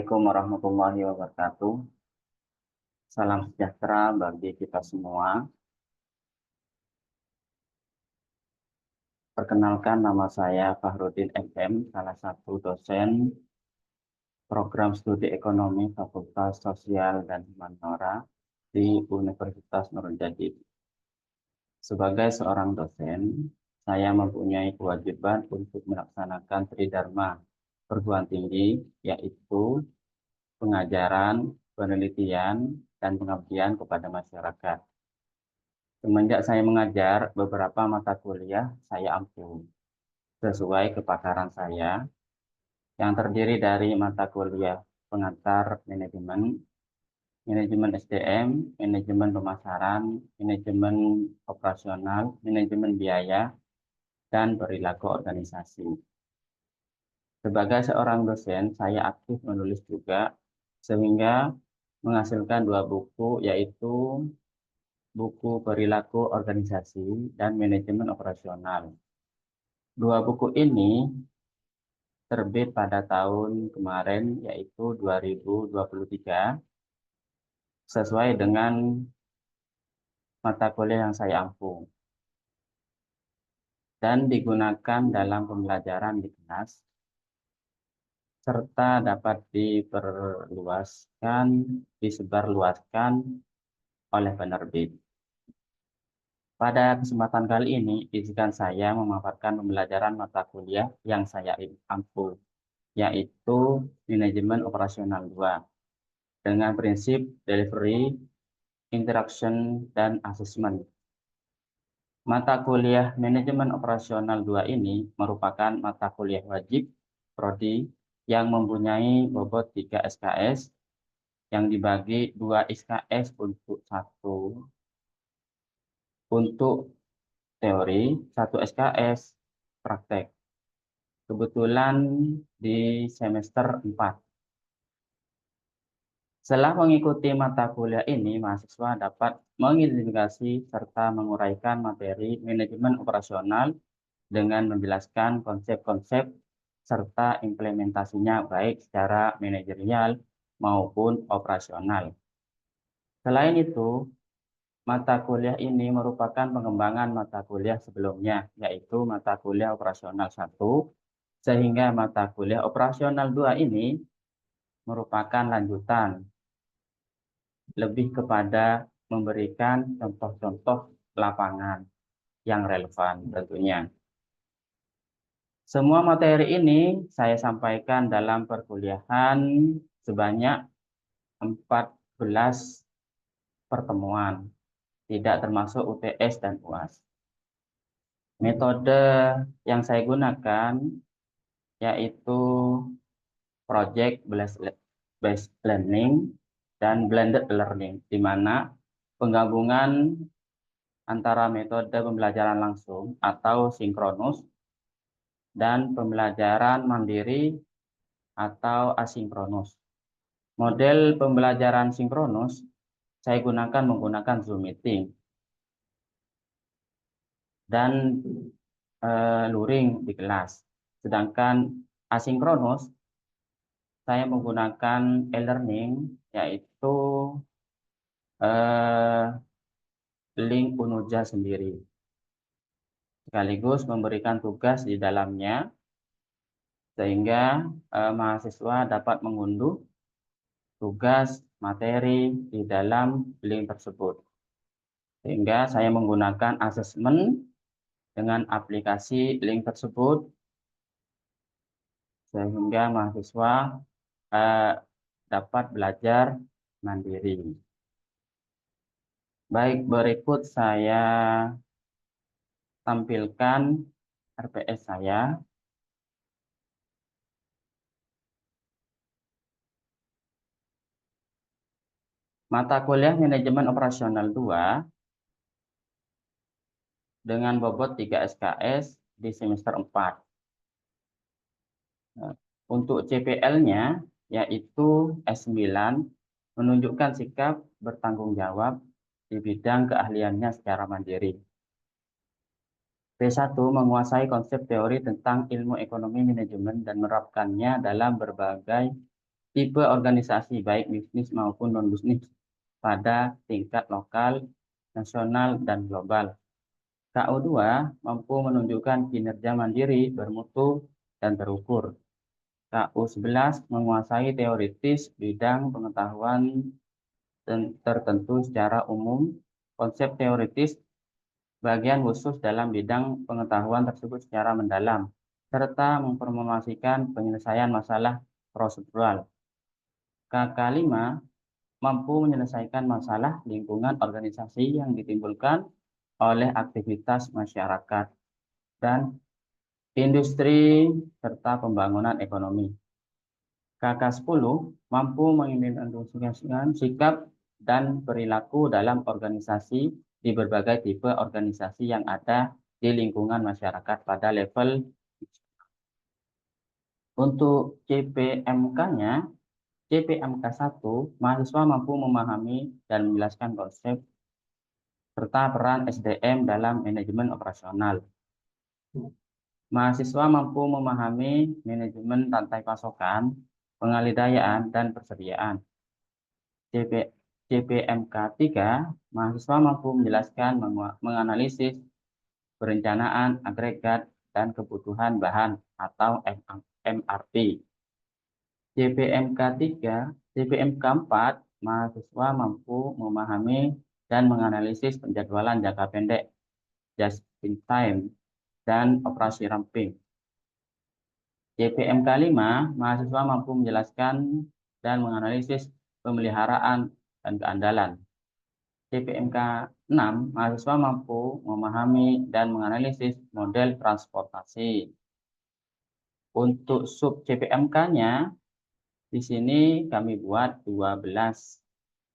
Assalamualaikum warahmatullahi wabarakatuh. Salam sejahtera bagi kita semua. Perkenalkan, nama saya Fahrudin FM, salah satu dosen program studi ekonomi Fakultas Sosial dan Humaniora di Universitas Nurul Jadid. Sebagai seorang dosen, saya mempunyai kewajiban untuk melaksanakan tridharma perguruan tinggi, yaitu pengajaran, penelitian, dan pengabdian kepada masyarakat. Semenjak saya mengajar, beberapa mata kuliah saya ampu sesuai kepakaran saya, yang terdiri dari mata kuliah pengantar manajemen, manajemen SDM, manajemen pemasaran, manajemen operasional, manajemen biaya, dan perilaku organisasi. Sebagai seorang dosen, saya aktif menulis juga, sehingga menghasilkan 2 buku, yaitu buku perilaku organisasi dan manajemen operasional. 2 buku ini terbit pada tahun kemarin, yaitu 2023, sesuai dengan mata kuliah yang saya ampu, dan digunakan dalam pembelajaran di kelas, serta dapat disebarluaskan oleh penerbit. Pada kesempatan kali ini, izinkan saya memaparkan pembelajaran mata kuliah yang saya ampu, yaitu manajemen operasional 2, dengan prinsip delivery, interaction, dan assessment. Mata kuliah manajemen operasional 2 ini merupakan mata kuliah wajib prodi yang mempunyai bobot 3 SKS yang dibagi 2 SKS untuk teori, 1 SKS praktek. Kebetulan di semester 4. Setelah mengikuti mata kuliah ini, mahasiswa dapat mengidentifikasi serta menguraikan materi manajemen operasional dengan menjelaskan konsep-konsep serta implementasinya baik secara manajerial maupun operasional. Selain itu, mata kuliah ini merupakan pengembangan mata kuliah sebelumnya, yaitu mata kuliah operasional 1, sehingga mata kuliah operasional 2 ini merupakan lanjutan, lebih kepada memberikan contoh-contoh lapangan yang relevan tentunya. Semua materi ini saya sampaikan dalam perkuliahan sebanyak 14 pertemuan, tidak termasuk UTS dan UAS. Metode yang saya gunakan yaitu project based learning dan blended learning, di mana penggabungan antara metode pembelajaran langsung atau sinkronus dan pembelajaran mandiri atau asinkronus. Model pembelajaran sinkronus saya menggunakan Zoom meeting dan luring di kelas. Sedangkan asinkronus saya menggunakan e-learning, yaitu link Unuja sendiri, sekaligus memberikan tugas di dalamnya, sehingga mahasiswa dapat mengunduh tugas materi di dalam link tersebut. Sehingga saya menggunakan asesmen dengan aplikasi link tersebut, sehingga mahasiswa dapat belajar mandiri. Baik, berikut saya tampilkan RPS saya. Mata kuliah manajemen operasional 2 dengan bobot 3 SKS di semester 4. Untuk CPL-nya yaitu S9, menunjukkan sikap bertanggung jawab di bidang keahliannya secara mandiri. P1 menguasai konsep teori tentang ilmu ekonomi manajemen dan menerapkannya dalam berbagai tipe organisasi baik bisnis maupun non-bisnis pada tingkat lokal, nasional, dan global. KU2 mampu menunjukkan kinerja mandiri, bermutu, dan terukur. KU11 menguasai teoritis bidang pengetahuan tertentu secara umum, konsep teoritis bagian khusus dalam bidang pengetahuan tersebut secara mendalam, serta memformulasikan penyelesaian masalah prosedural. KK5 mampu menyelesaikan masalah lingkungan organisasi yang ditimbulkan oleh aktivitas masyarakat dan industri serta pembangunan ekonomi. KK10 mampu mengimplementasikan sikap dan perilaku dalam organisasi di berbagai tipe organisasi yang ada di lingkungan masyarakat pada level. Untuk CPMK-nya, CPMK 1, mahasiswa mampu memahami dan menjelaskan konsep serta peran SDM dalam manajemen operasional. Mahasiswa mampu memahami manajemen rantai pasokan, pengalidayaan, dan persediaan. CPMK 3, mahasiswa mampu menjelaskan, menganalisis perencanaan agregat dan kebutuhan bahan atau MRP. CPMK 4, mahasiswa mampu memahami dan menganalisis penjadwalan jangka pendek, just in time, dan operasi ramping. CPMK 5, mahasiswa mampu menjelaskan dan menganalisis pemeliharaan dan keandalan. CPMK 6, mahasiswa mampu memahami dan menganalisis model transportasi. Untuk sub CPMK-nya, di sini kami buat 12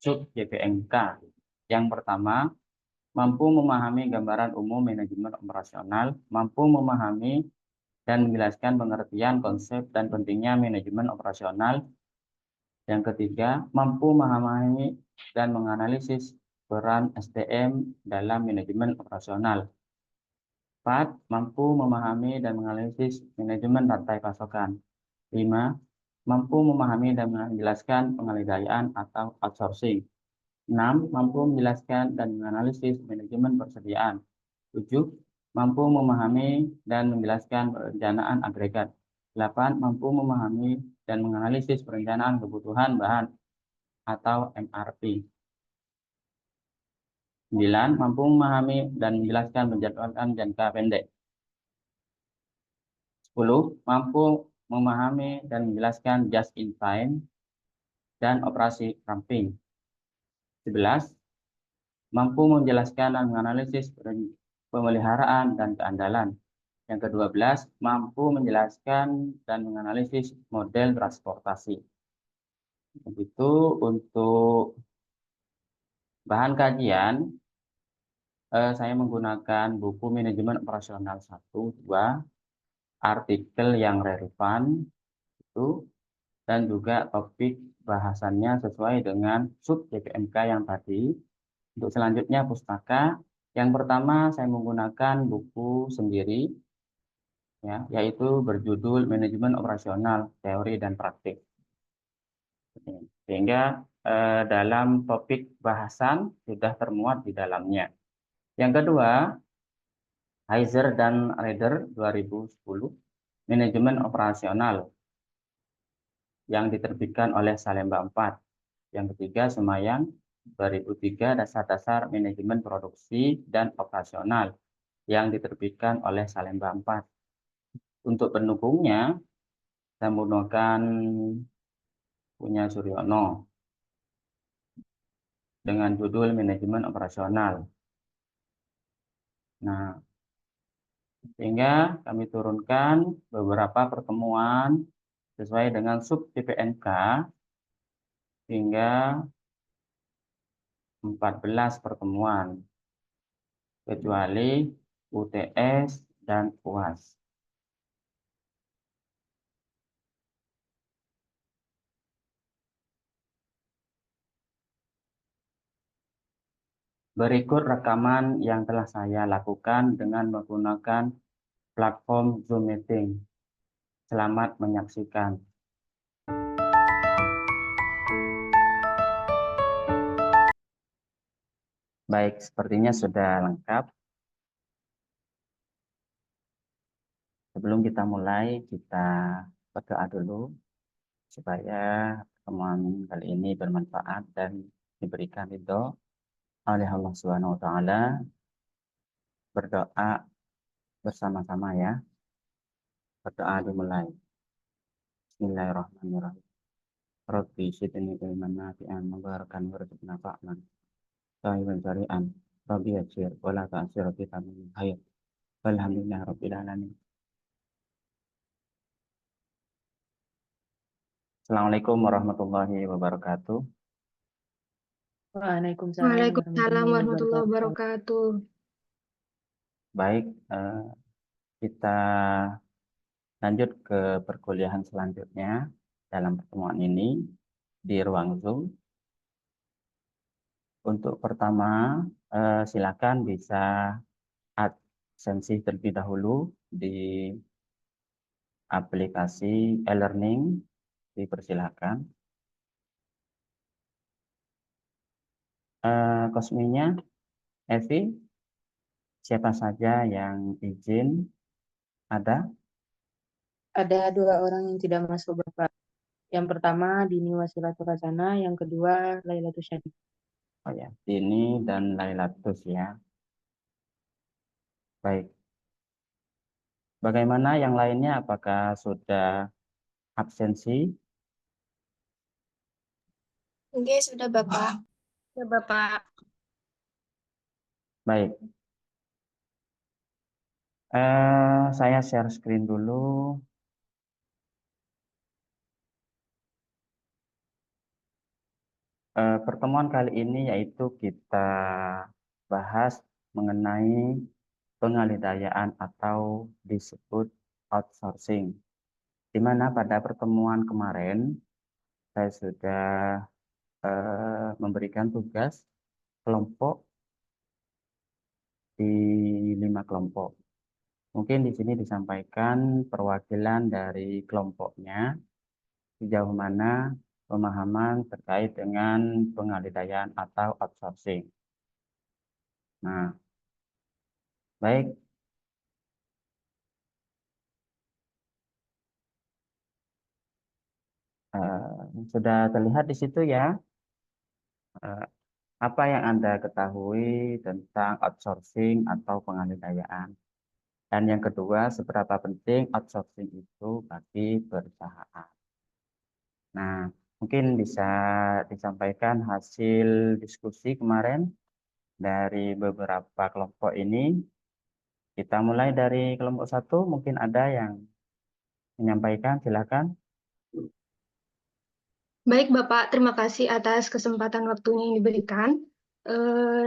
sub CPMK. Yang pertama, mampu memahami gambaran umum manajemen operasional, mampu memahami dan menjelaskan pengertian konsep dan pentingnya manajemen operasional. Yang ketiga, mampu memahami dan menganalisis peran SDM dalam manajemen operasional. 4, mampu memahami dan menganalisis manajemen rantai pasokan. 5, mampu memahami dan menjelaskan pengalidayaan atau outsourcing. 6, mampu menjelaskan dan menganalisis manajemen persediaan. 7, mampu memahami dan menjelaskan perencanaan agregat. 8, mampu memahami dan menganalisis perencanaan kebutuhan bahan atau MRP. 9, mampu memahami dan menjelaskan penjadwalan jangka pendek. 10, mampu memahami dan menjelaskan just in time dan operasi ramping. 11, mampu menjelaskan dan menganalisis pemeliharaan dan keandalan. Yang ke-12, mampu menjelaskan dan menganalisis model transportasi. Begitu untuk bahan kajian, saya menggunakan buku manajemen operasional 1, 2, artikel yang relevan, itu, dan juga topik bahasannya sesuai dengan sub CPMK yang tadi. Untuk selanjutnya pustaka, yang pertama saya menggunakan buku sendiri, ya, yaitu berjudul Manajemen Operasional, Teori dan Praktik. Sehingga dalam topik bahasan sudah termuat di dalamnya. Yang kedua, Heiser dan Rader 2010, Manajemen Operasional, yang diterbitkan oleh Salemba 4. Yang ketiga, Semayang 2003, Dasar-dasar Manajemen Produksi dan Operasional, yang diterbitkan oleh Salemba 4. Untuk pendukungnya, saya menggunakan punya Suryono dengan judul Manajemen Operasional. Nah, sehingga kami turunkan beberapa pertemuan sesuai dengan sub CPMK hingga 14 pertemuan, kecuali UTS dan UAS. Berikut rekaman yang telah saya lakukan dengan menggunakan platform Zoom Meeting. Selamat menyaksikan. Baik, sepertinya sudah lengkap. Sebelum kita mulai, kita berdoa dulu supaya pertemuan kali ini bermanfaat dan diberikan ridho oleh Allah Subhanahu wa taala. Berdoa bersama-sama ya. Berdoa dimulai. Bismillahirrahmanirrahim. Rabbi zidni ilman nafi'an mubarakan warzuqna fa'lan. Sahiban syari'an. Rabbi yassir wa la ta'sir kita min khair. Walhamdulillah rabbil alamin. Assalamualaikum warahmatullahi wabarakatuh. Waalaikumsalam Waalaikumsalam warahmatullahi warahmatullahi wabarakatuh. wabarakatuh. Baik, kita lanjut ke perkuliahan selanjutnya dalam pertemuan ini di ruang Zoom. Untuk pertama, silakan bisa absensi terlebih dahulu di aplikasi e-learning, dipersilakan. Kosminya, Evi, siapa saja yang izin? Ada? Ada 2 orang yang tidak masuk, Bapak. Yang pertama Dini Wasilatul Hasanah, yang kedua Lailatul Syadid. Oh ya, Dini dan Lailatus ya. Baik. Bagaimana yang lainnya? Apakah sudah absensi? Oke, sudah Bapak. Ya Bapak. Baik. Saya share screen dulu. Pertemuan kali ini yaitu kita bahas mengenai pengalihdayaan atau disebut outsourcing. Di mana pada pertemuan kemarin saya sudah memberikan tugas kelompok di 5 kelompok. Mungkin di sini disampaikan perwakilan dari kelompoknya sejauh mana pemahaman terkait dengan pengalihdayaan atau outsourcing. Nah, baik. Sudah terlihat di situ ya, apa yang Anda ketahui tentang outsourcing atau pengalihdayaan. Dan yang kedua, seberapa penting outsourcing itu bagi perusahaan. Nah, mungkin bisa disampaikan hasil diskusi kemarin dari beberapa kelompok ini. Kita mulai dari kelompok 1, mungkin ada yang menyampaikan, silakan. Baik Bapak, terima kasih atas kesempatan waktunya yang diberikan.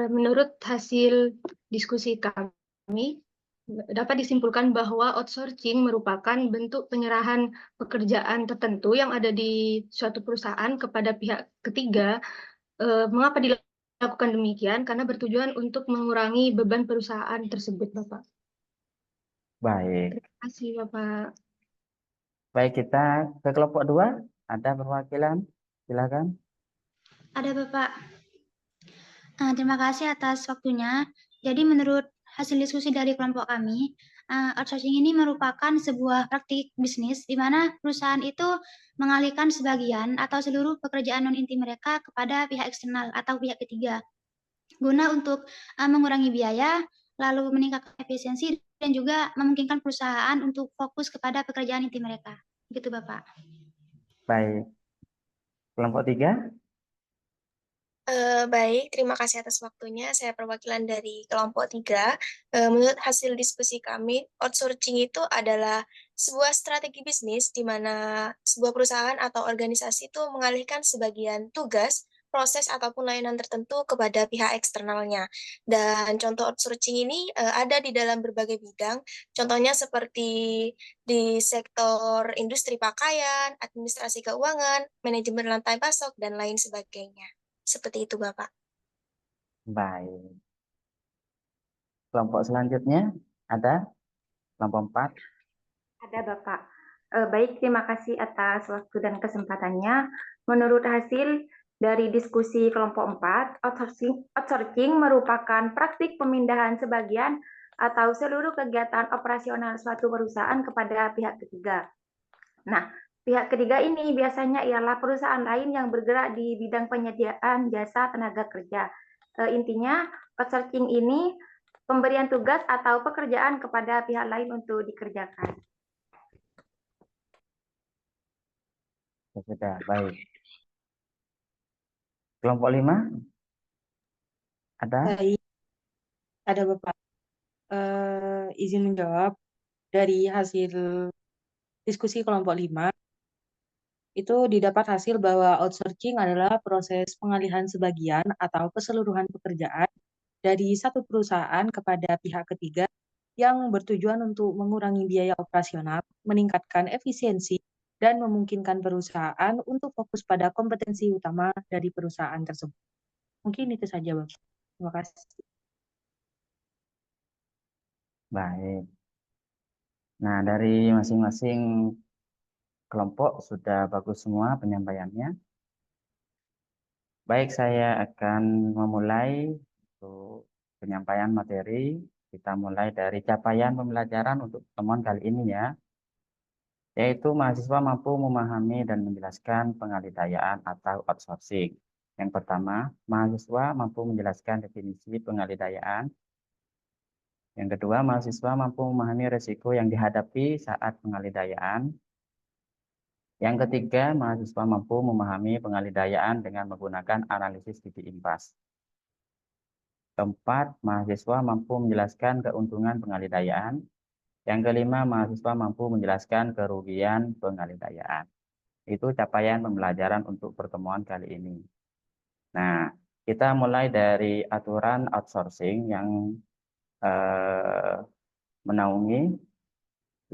Menurut hasil diskusi kami, dapat disimpulkan bahwa outsourcing merupakan bentuk penyerahan pekerjaan tertentu yang ada di suatu perusahaan kepada pihak ketiga. Mengapa dilakukan demikian? Karena bertujuan untuk mengurangi beban perusahaan tersebut, Bapak. Baik. Terima kasih, Bapak. Baik, kita ke kelompok 2. Ada perwakilan, silakan. Ada Bapak. Terima kasih atas waktunya. Jadi menurut hasil diskusi dari kelompok kami, outsourcing ini merupakan sebuah praktik bisnis di mana perusahaan itu mengalihkan sebagian atau seluruh pekerjaan non-inti mereka kepada pihak eksternal atau pihak ketiga, guna untuk mengurangi biaya, lalu meningkatkan efisiensi, dan juga memungkinkan perusahaan untuk fokus kepada pekerjaan inti mereka. Gitu Bapak. Baik. Kelompok 3. Baik, terima kasih atas waktunya. Saya perwakilan dari kelompok 3. Menurut hasil diskusi kami, outsourcing itu adalah sebuah strategi bisnis di mana sebuah perusahaan atau organisasi itu mengalihkan sebagian tugas, proses, ataupun layanan tertentu kepada pihak eksternalnya. Dan contoh outsourcing ini ada di dalam berbagai bidang, contohnya seperti di sektor industri pakaian, administrasi keuangan, manajemen rantai pasok, dan lain sebagainya. Seperti itu, Bapak. Baik. Kelompok selanjutnya ada? Kelompok 4. Ada Bapak. Baik, terima kasih atas waktu dan kesempatannya. Menurut hasil Dari diskusi kelompok 4, outsourcing merupakan praktik pemindahan sebagian atau seluruh kegiatan operasional suatu perusahaan kepada pihak ketiga. Nah, pihak ketiga ini biasanya ialah perusahaan lain yang bergerak di bidang penyediaan jasa tenaga kerja. Intinya, outsourcing ini pemberian tugas atau pekerjaan kepada pihak lain untuk dikerjakan. Sudah, baik. Kelompok 5? Ada? Baik, ada Bapak. Izin menjawab dari hasil diskusi kelompok 5, itu didapat hasil bahwa outsourcing adalah proses pengalihan sebagian atau keseluruhan pekerjaan dari satu perusahaan kepada pihak ketiga yang bertujuan untuk mengurangi biaya operasional, meningkatkan efisiensi, dan memungkinkan perusahaan untuk fokus pada kompetensi utama dari perusahaan tersebut. Mungkin itu saja, Bapak. Terima kasih. Baik. Nah, dari masing-masing kelompok sudah bagus semua penyampaiannya. Baik, saya akan memulai untuk penyampaian materi. Kita mulai dari capaian pembelajaran untuk pertemuan kali ini ya, yaitu mahasiswa mampu memahami dan menjelaskan pengalihdayaan atau outsourcing. Yang pertama, mahasiswa mampu menjelaskan definisi pengalihdayaan. Yang kedua, mahasiswa mampu memahami risiko yang dihadapi saat pengalihdayaan. Yang ketiga, mahasiswa mampu memahami pengalihdayaan dengan menggunakan analisis studi impas. Keempat, mahasiswa mampu menjelaskan keuntungan pengalihdayaan. Yang kelima, mahasiswa mampu menjelaskan kerugian pengalihdayaan. Itu capaian pembelajaran untuk pertemuan kali ini. Nah, kita mulai dari aturan outsourcing yang menaungi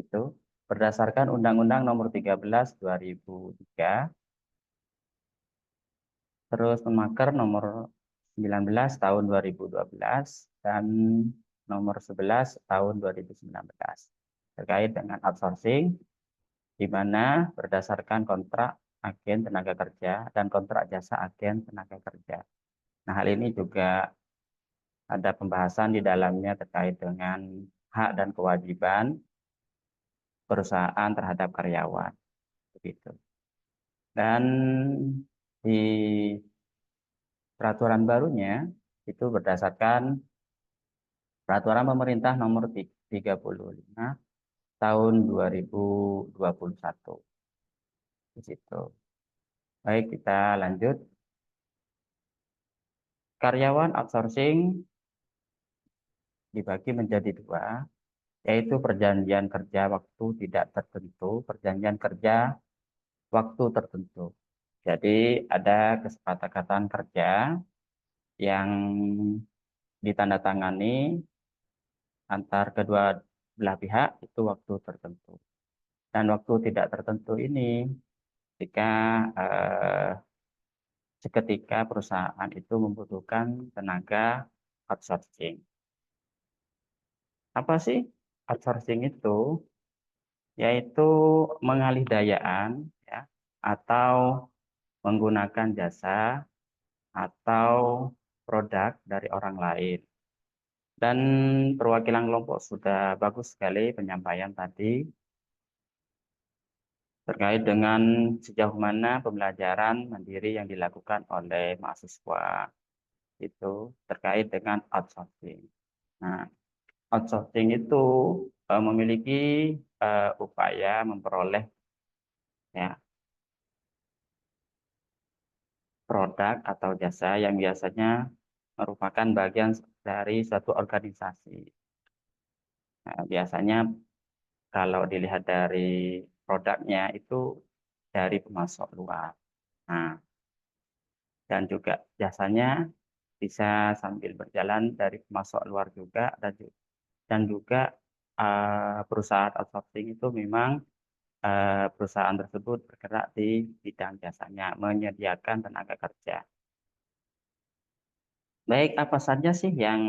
itu berdasarkan Undang-Undang Nomor 13 2003, terus Permenaker Nomor 19 tahun 2012 dan Nomor 11 tahun 2019 terkait dengan outsourcing, di mana berdasarkan kontrak agen tenaga kerja dan kontrak jasa agen tenaga kerja. Nah, hal ini juga ada pembahasan di dalamnya terkait dengan hak dan kewajiban perusahaan terhadap karyawan, begitu. Dan di peraturan barunya itu berdasarkan peraturan pemerintah nomor 35 tahun 2021. Di situ. Baik, kita lanjut. Karyawan outsourcing dibagi menjadi dua, yaitu perjanjian kerja waktu tidak tertentu, perjanjian kerja waktu tertentu. Jadi ada kesepakatan kerja yang ditandatangani antar kedua belah pihak itu waktu tertentu. Dan waktu tidak tertentu ini jika seketika perusahaan itu membutuhkan tenaga outsourcing. Apa sih outsourcing itu? Yaitu mengalihdayakan ya, atau menggunakan jasa atau produk dari orang lain. Dan perwakilan kelompok sudah bagus sekali penyampaian tadi terkait dengan sejauh mana pembelajaran mandiri yang dilakukan oleh mahasiswa itu terkait dengan outsourcing. Nah, outsourcing itu memiliki upaya memperoleh ya produk atau jasa yang biasanya merupakan bagian dari suatu organisasi. Nah, biasanya kalau dilihat dari produknya itu dari pemasok luar. Nah, dan juga jasanya bisa sambil berjalan dari pemasok luar juga, dan juga perusahaan outsourcing itu memang perusahaan tersebut bergerak di bidang jasanya, menyediakan tenaga kerja. Baik, apa saja sih yang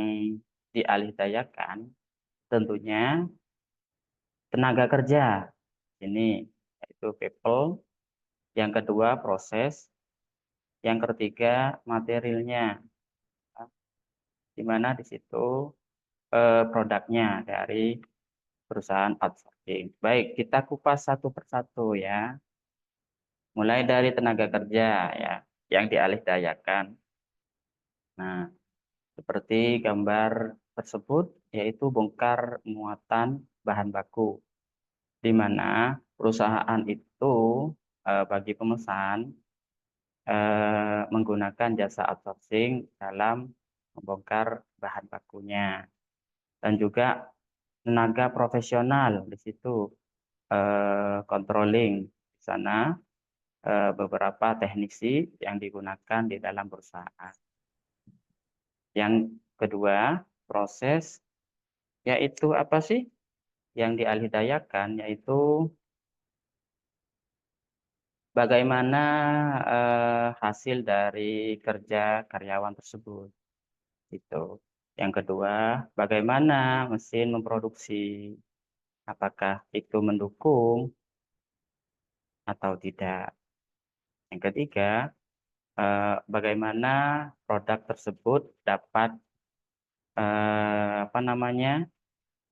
dialihdayakan? Tentunya tenaga kerja. Ini yaitu people. Yang kedua proses. Yang ketiga, materialnya, di mana di situ produknya dari perusahaan outsourcing. Baik, kita kupas satu persatu ya. Mulai dari tenaga kerja ya, yang dialihdayakan. Nah, seperti gambar tersebut, yaitu bongkar muatan bahan baku, di mana perusahaan itu bagi pemesan menggunakan jasa outsourcing dalam membongkar bahan bakunya. Dan juga tenaga profesional di situ, controlling di sana, beberapa teknisi yang digunakan di dalam perusahaan. Yang kedua, proses, yaitu apa sih yang dialihdayakan, yaitu bagaimana hasil dari kerja karyawan tersebut. Itu. Yang kedua, bagaimana mesin memproduksi, apakah itu mendukung atau tidak. Yang ketiga, bagaimana produk tersebut dapat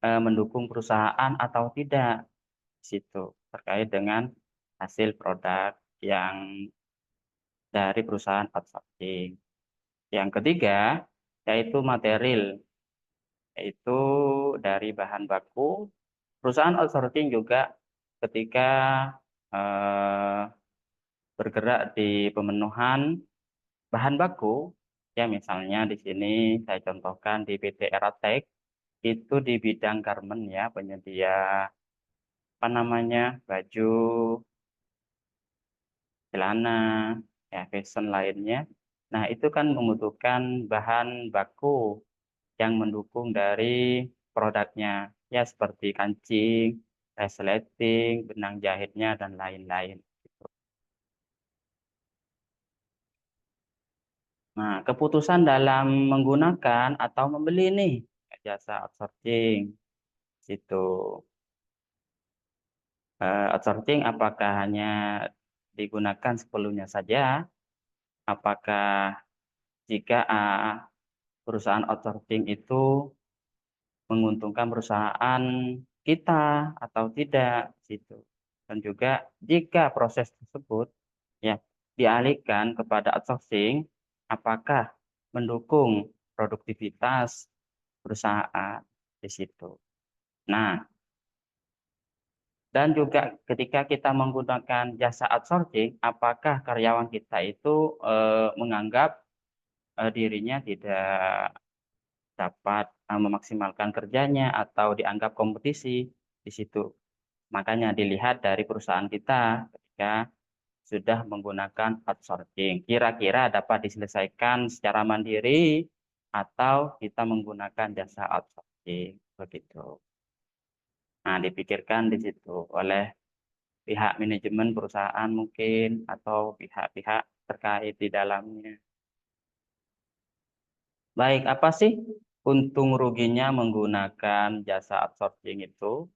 mendukung perusahaan atau tidak. Di situ terkait dengan hasil produk yang dari perusahaan outsourcing. Yang ketiga, yaitu material, yaitu dari bahan baku. Perusahaan outsourcing juga ketika bergerak di pemenuhan bahan baku, ya misalnya di sini saya contohkan di PT Eratek, itu di bidang garment ya, penyedia baju, celana, ya fashion lainnya. Nah, itu kan membutuhkan bahan baku yang mendukung dari produknya, ya seperti kancing, resleting, benang jahitnya, dan lain-lain. Nah, keputusan dalam menggunakan atau membeli nih jasa outsourcing, itu outsourcing apakah hanya digunakan seperlunya saja? Apakah jika perusahaan outsourcing itu menguntungkan perusahaan kita atau tidak, gitu. Dan juga jika proses tersebut ya dialihkan kepada outsourcing, apakah mendukung produktivitas perusahaan di situ. Nah, dan juga ketika kita menggunakan jasa outsourcing, apakah karyawan kita itu menganggap dirinya tidak dapat memaksimalkan kerjanya atau dianggap kompetisi di situ. Makanya dilihat dari perusahaan kita ketika sudah menggunakan outsourcing. Kira-kira dapat diselesaikan secara mandiri atau kita menggunakan jasa outsourcing. Begitu. Nah, dipikirkan di situ oleh pihak manajemen perusahaan mungkin atau pihak-pihak terkait di dalamnya. Baik, apa sih untung ruginya menggunakan jasa outsourcing itu?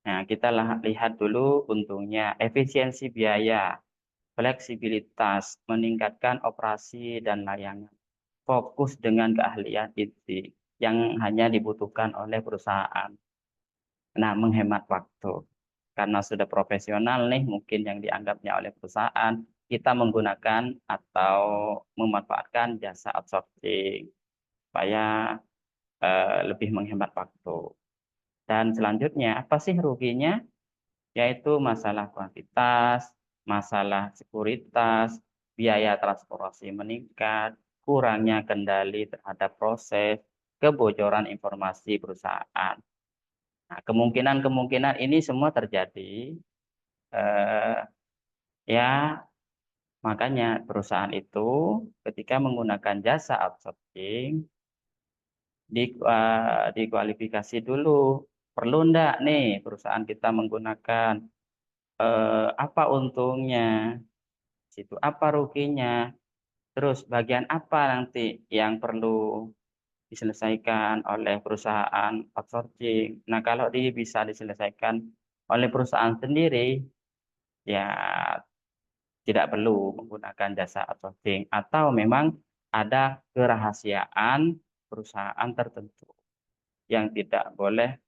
Nah, kita lihat dulu untungnya, efisiensi biaya, fleksibilitas, meningkatkan operasi dan layanan, fokus dengan keahlian inti yang hanya dibutuhkan oleh perusahaan. Nah, menghemat waktu. Karena sudah profesional nih, mungkin yang dianggapnya oleh perusahaan, kita menggunakan atau memanfaatkan jasa outsourcing supaya lebih menghemat waktu. Dan selanjutnya, apa sih ruginya? Yaitu masalah kuantitas, masalah sekuritas, biaya transportasi meningkat, kurangnya kendali terhadap proses, kebocoran informasi perusahaan. Nah, kemungkinan-kemungkinan ini semua terjadi, ya makanya perusahaan itu ketika menggunakan jasa outsourcing, dikualifikasi dulu, perlu enggak nih perusahaan kita menggunakan, apa untungnya, situ apa ruginya, terus bagian apa nanti yang perlu diselesaikan oleh perusahaan outsourcing. Nah, kalau bisa diselesaikan oleh perusahaan sendiri, ya tidak perlu menggunakan jasa outsourcing, atau memang ada kerahasiaan perusahaan tertentu yang tidak boleh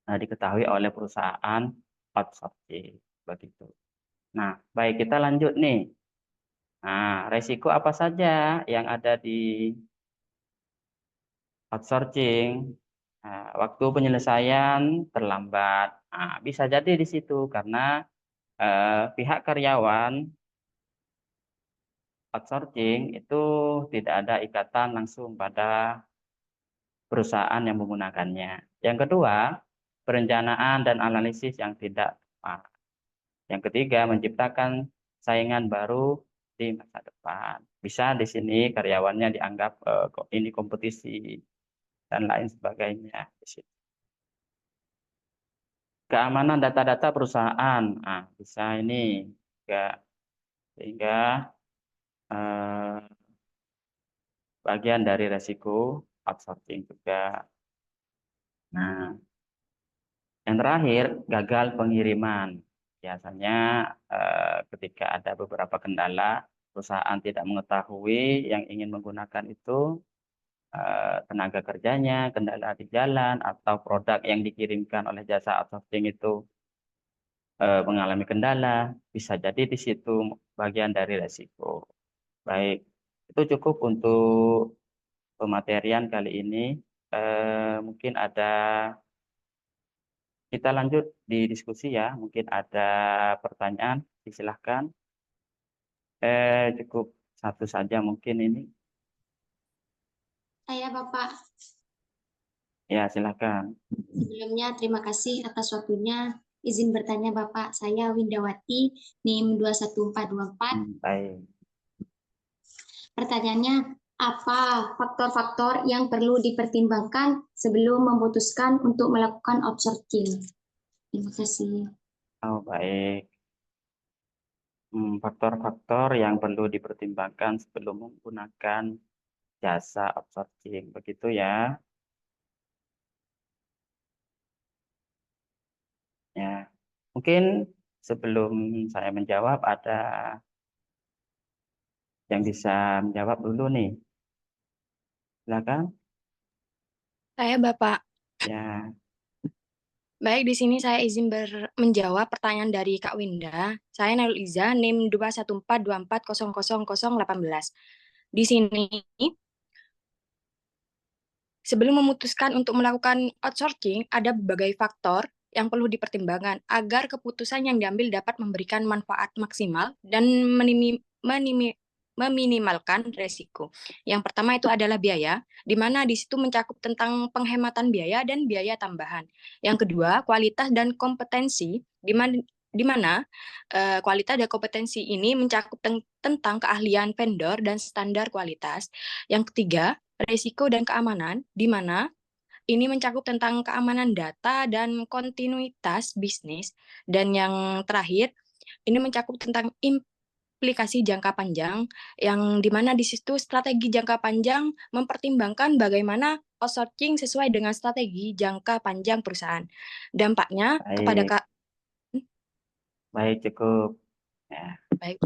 diketahui oleh perusahaan outsourcing begitu. Nah, baik, kita lanjut nih. Nah, resiko apa saja yang ada di outsourcing? Nah, waktu penyelesaian terlambat. Nah, bisa jadi di situ karena pihak karyawan outsourcing itu tidak ada ikatan langsung pada perusahaan yang menggunakannya. Yang kedua, perencanaan dan analisis yang tidak tepat. Yang ketiga, menciptakan saingan baru di masa depan. Bisa di sini karyawannya dianggap ini kompetisi dan lain sebagainya. Keamanan data-data perusahaan, bisa ini juga, sehingga bagian dari resiko outsourcing juga. Nah, yang terakhir, gagal pengiriman. Biasanya ketika ada beberapa kendala, perusahaan tidak mengetahui yang ingin menggunakan itu tenaga kerjanya, kendala di jalan, atau produk yang dikirimkan oleh jasa outsourcing itu mengalami kendala, bisa jadi di situ bagian dari resiko. Baik, itu cukup untuk pematerian kali ini. Mungkin kita lanjut di diskusi ya, mungkin ada pertanyaan, silahkan. Cukup satu saja mungkin ini. Saya Bapak, Ya, silahkan. sebelumnya terima kasih atas waktunya. Izin bertanya Bapak, saya Windawati, NIM 21424. Baik. Pertanyaannya, apa faktor-faktor yang perlu dipertimbangkan sebelum memutuskan untuk melakukan outsourcing? Terima kasih. Oh, baik. Faktor-faktor yang perlu dipertimbangkan sebelum menggunakan jasa outsourcing, begitu ya. Ya, mungkin sebelum saya menjawab ada yang bisa menjawab dulu nih. Silakan. Saya Bapak. Ya, Baik, di sini saya izin menjawab pertanyaan dari Kak Winda. Saya Nailul Iza, NIM 21424000018. Di sini, sebelum memutuskan untuk melakukan outsourcing, ada berbagai faktor yang perlu dipertimbangkan agar keputusan yang diambil dapat memberikan manfaat maksimal dan meminimalkan resiko. Yang pertama itu adalah biaya, di mana di situ mencakup tentang penghematan biaya dan biaya tambahan. Yang kedua, kualitas dan kompetensi, di mana kualitas dan kompetensi ini mencakup tentang keahlian vendor dan standar kualitas. Yang ketiga, risiko dan keamanan, di mana ini mencakup tentang keamanan data dan kontinuitas bisnis. Dan yang terakhir, ini mencakup tentang implikasi jangka panjang, yang dimana di situ strategi jangka panjang mempertimbangkan bagaimana outsourcing sesuai dengan strategi jangka panjang perusahaan. Dampaknya kepada baik, cukup. Ya. Baik.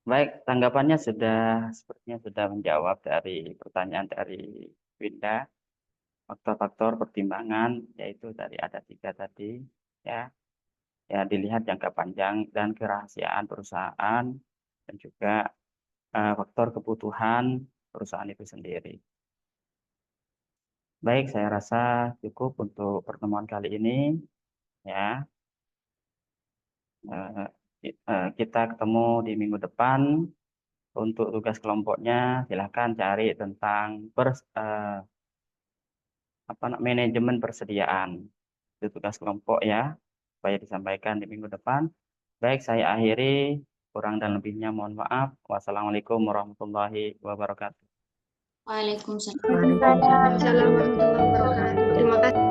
Baik, tanggapannya sepertinya sudah menjawab dari pertanyaan dari Winda. Faktor-faktor pertimbangan yaitu tadi ada 3 tadi, ya. Ya, dilihat jangka panjang dan kerahasiaan perusahaan, dan juga faktor kebutuhan perusahaan itu sendiri. Baik, saya rasa cukup untuk pertemuan kali ini, ya. Kita ketemu di minggu depan. Untuk tugas kelompoknya silahkan cari tentang manajemen persediaan. Itu tugas kelompok ya, supaya disampaikan di minggu depan. Baik, saya akhiri, kurang dan lebihnya mohon maaf. Wassalamualaikum warahmatullahi wabarakatuh. Waalaikumsalam. Waalaikumsalam warahmatullahi wabarakatuh. Terima kasih.